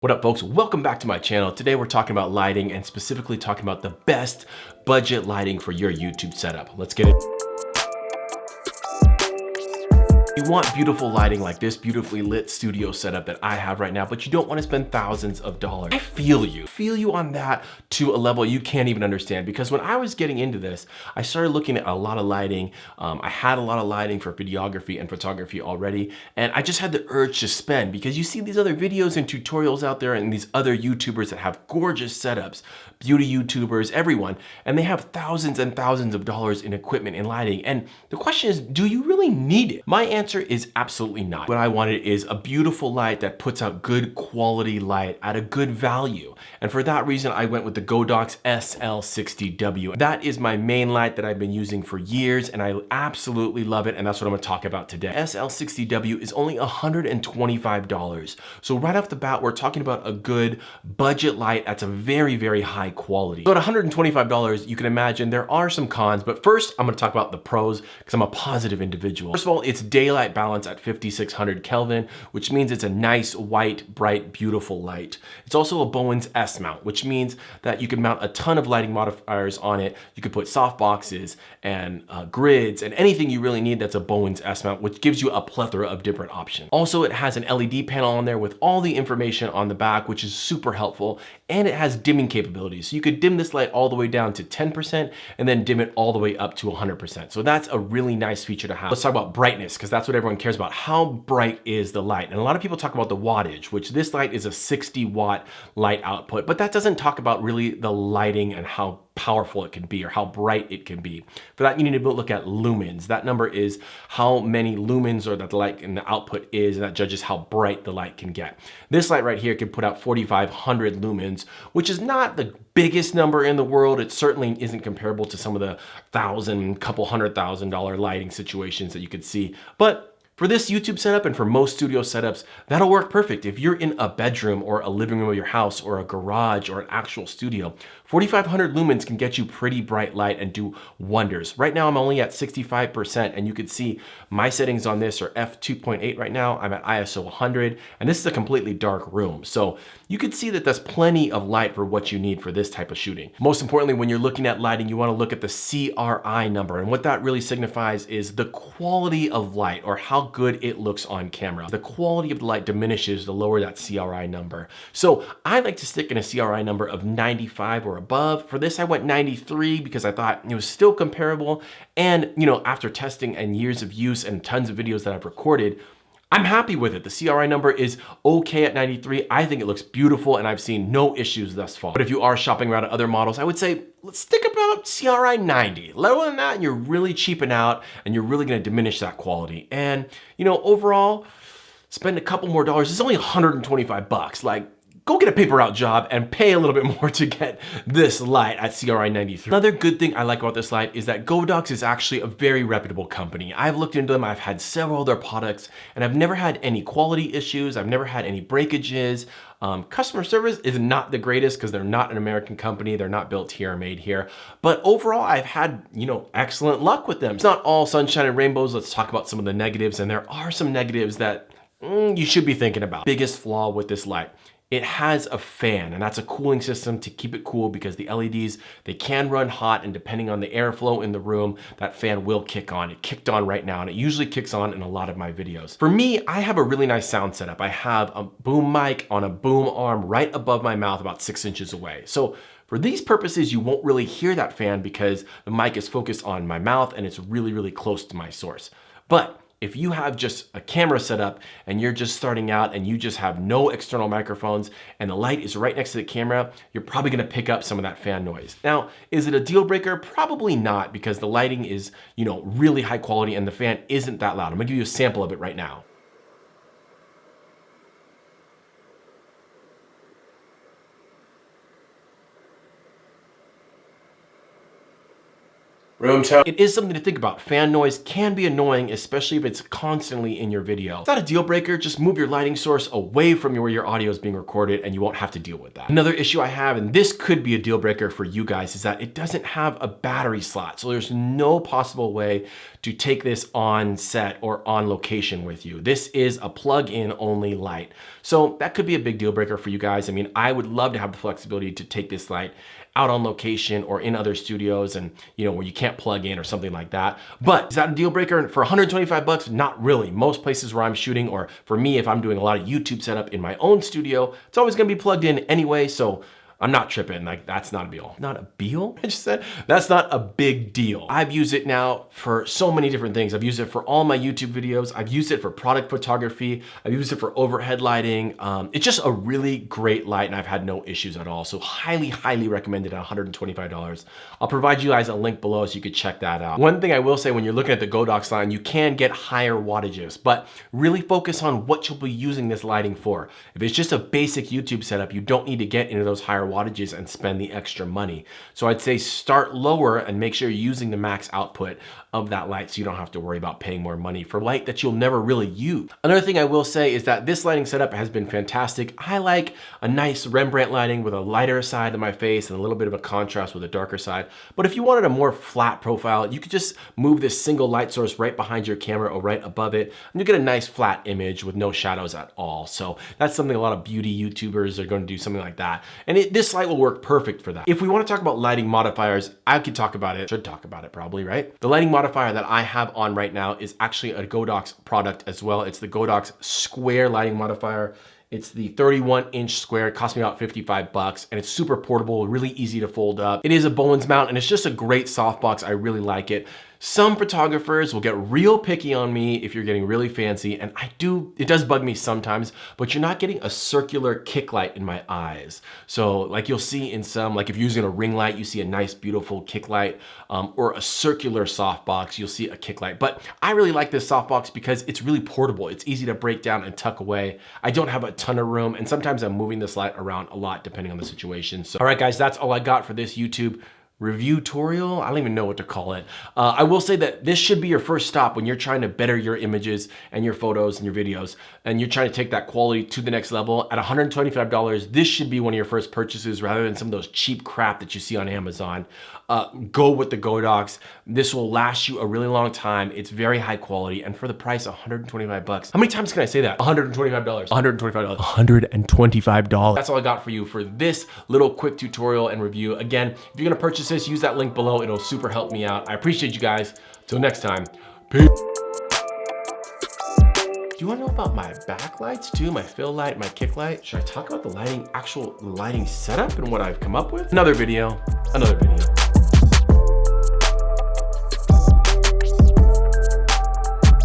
What up, folks? Welcome back to my channel. Today we're talking about lighting and specifically talking about the best budget lighting for your YouTube setup. Let's get it. You want beautiful lighting like this beautifully lit studio setup that I have right now, but you don't want to spend thousands of dollars. I feel you on that to a level you can't even understand, because when I was getting into this, I started looking at a lot of lighting. I had a lot of lighting for videography and photography already, and I just had the urge to spend, because you see these other videos and tutorials out there and these other YouTubers that have gorgeous setups, beauty YouTubers, everyone, and they have thousands and thousands of dollars in equipment and lighting. And the question is, do you really need it? My answer is absolutely not. What I wanted is a beautiful light that puts out good quality light at a good value. And for that reason, I went with the Godox SL60W. That is my main light that I've been using for years, and I absolutely love it, and that's what I'm gonna talk about today. SL60W is only $125. So right off the bat, we're talking about a good budget light that's a very, very high quality. So at $125, you can imagine there are some cons, but first I'm gonna talk about the pros, because I'm a positive individual. First of all, it's daylight balance at 5600 Kelvin, which means it's a nice, white, bright, beautiful light. It's also a Bowens S mount, which means that you can mount a ton of lighting modifiers on it. You could put soft boxes and grids and anything you really need that's a Bowens S mount, which gives you a plethora of different options. Also, it has an LED panel on there with all the information on the back, which is super helpful, and it has dimming capabilities. So you could dim this light all the way down to 10% and then dim it all the way up to 100%. So that's a really nice feature to have. Let's talk about brightness, because that's what everyone cares about. How bright is the light? And a lot of people talk about the wattage, which this light is a 60 watt light output, but that doesn't talk about really the lighting and how powerful it can be or how bright it can be. For that, you need to look at lumens. That number is how many lumens or that the light and the output is, and that judges how bright the light can get. This light right here can put out 4,500 lumens, which is not the biggest number in the world. It certainly isn't comparable to some of the couple $100,000 lighting situations that you could see, but for this YouTube setup and for most studio setups, that'll work perfect. If you're in a bedroom or a living room of your house or a garage or an actual studio, 4,500 lumens can get you pretty bright light and do wonders. Right now, I'm only at 65%, and you can see my settings on this are f2.8 right now. I'm at ISO 100, and this is a completely dark room. So you can see that there's plenty of light for what you need for this type of shooting. Most importantly, when you're looking at lighting, you wanna look at the CRI number, and what that really signifies is the quality of light, or how good it looks on camera. The quality of the light diminishes the lower that CRI number. So I like to stick in a CRI number of 95 or above. For this, I went 93 because I thought it was still comparable. And after testing and years of use and tons of videos that I've recorded, I'm happy with it. The CRI number is okay at 93. I think it looks beautiful, and I've seen no issues thus far. But if you are shopping around at other models, I would say let's stick about CRI 90. Lower than that, and you're really cheaping out, and you're really gonna diminish that quality. And overall, spend a couple more dollars. It's only 125 bucks. Like, go get a paper route job and pay a little bit more to get this light at CRI 93. Another good thing I like about this light is that Godox is actually a very reputable company. I've looked into them, I've had several of their products, and I've never had any quality issues, I've never had any breakages. Customer service is not the greatest because they're not an American company, they're not built here or made here. But overall, I've had, excellent luck with them. It's not all sunshine and rainbows. Let's talk about some of the negatives, and there are some negatives that you should be thinking about. Biggest flaw with this light: it has a fan, and that's a cooling system to keep it cool, because the LEDs, they can run hot, and depending on the airflow in the room, that fan will kick on. It kicked on right now, and it usually kicks on in a lot of my videos. For me, I have a really nice sound setup. I have a boom mic on a boom arm right above my mouth, about 6 inches away. So for these purposes, you won't really hear that fan because the mic is focused on my mouth and it's really, really close to my source. But if you have just a camera set up and you're just starting out and you just have no external microphones and the light is right next to the camera, you're probably gonna pick up some of that fan noise. Now, is it a deal breaker? Probably not, because the lighting is, really high quality and the fan isn't that loud. I'm gonna give you a sample of it right now. Room tone. It is something to think about. Fan noise can be annoying, especially if it's constantly in your video. It's not a deal breaker, just move your lighting source away from where your audio is being recorded and you won't have to deal with that. Another issue I have, and this could be a deal breaker for you guys, is that it doesn't have a battery slot. So there's no possible way to take this on set or on location with you. This is a plug-in only light. So that could be a big deal breaker for you guys. I mean, I would love to have the flexibility to take this light out on location or in other studios and, you know, where you can't plug in or something like that. But is that a deal breaker? For 125 bucks? Not really. Most places where I'm shooting, or for me, if I'm doing a lot of YouTube setup in my own studio, it's always gonna be plugged in anyway, so I'm not tripping, like that's not a deal. Not a deal? I just said, that's not a big deal. I've used it now for so many different things. I've used it for all my YouTube videos. I've used it for product photography. I've used it for overhead lighting. It's just a really great light and I've had no issues at all. So highly, highly recommended at $125. I'll provide you guys a link below so you could check that out. One thing I will say, when you're looking at the Godox line, you can get higher wattages, but really focus on what you'll be using this lighting for. If it's just a basic YouTube setup, you don't need to get into those higher wattages and spend the extra money. So I'd say start lower and make sure you're using the max output of that light so you don't have to worry about paying more money for light that you'll never really use. Another thing I will say is that this lighting setup has been fantastic. I like a nice Rembrandt lighting with a lighter side of my face and a little bit of a contrast with a darker side. But if you wanted a more flat profile, you could just move this single light source right behind your camera or right above it, and you get a nice flat image with no shadows at all. So that's something a lot of beauty YouTubers are going to do, something like that. And this light will work perfect for that. If we want to talk about lighting modifiers, I could talk about it, should talk about it probably, right? The lighting modifier that I have on right now is actually a Godox product as well. It's the Godox Square lighting modifier. It's the 31-inch square. It cost me about 55 bucks and it's super portable, really easy to fold up. It is a Bowens mount and it's just a great softbox. I really like it. Some photographers will get real picky on me if you're getting really fancy, and it does bug me sometimes, but you're not getting a circular kick light in my eyes. So like you'll see in some, like if you're using a ring light, you see a nice, beautiful kick light, or a circular softbox, you'll see a kick light. But I really like this softbox because it's really portable. It's easy to break down and tuck away. I don't have a ton of room, and sometimes I'm moving this light around a lot depending on the situation. So, all right, guys, that's all I got for this YouTube review tutorial. I don't even know what to call it. I will say that this should be your first stop when you're trying to better your images and your photos and your videos, and you're trying to take that quality to the next level. At $125, this should be one of your first purchases rather than some of those cheap crap that you see on Amazon. Go with the Godox. This will last you a really long time. It's very high quality, and for the price, 125 bucks. How many times can I say that? $125. $125. $125. That's all I got for you for this little quick tutorial and review. Again, if you're gonna purchase this, use that link below. It'll super help me out. I appreciate you guys. Till next time, peace. Do you wanna know about my backlights too? My fill light, my kick light? Should I talk about the actual lighting setup and what I've come up with? Another video.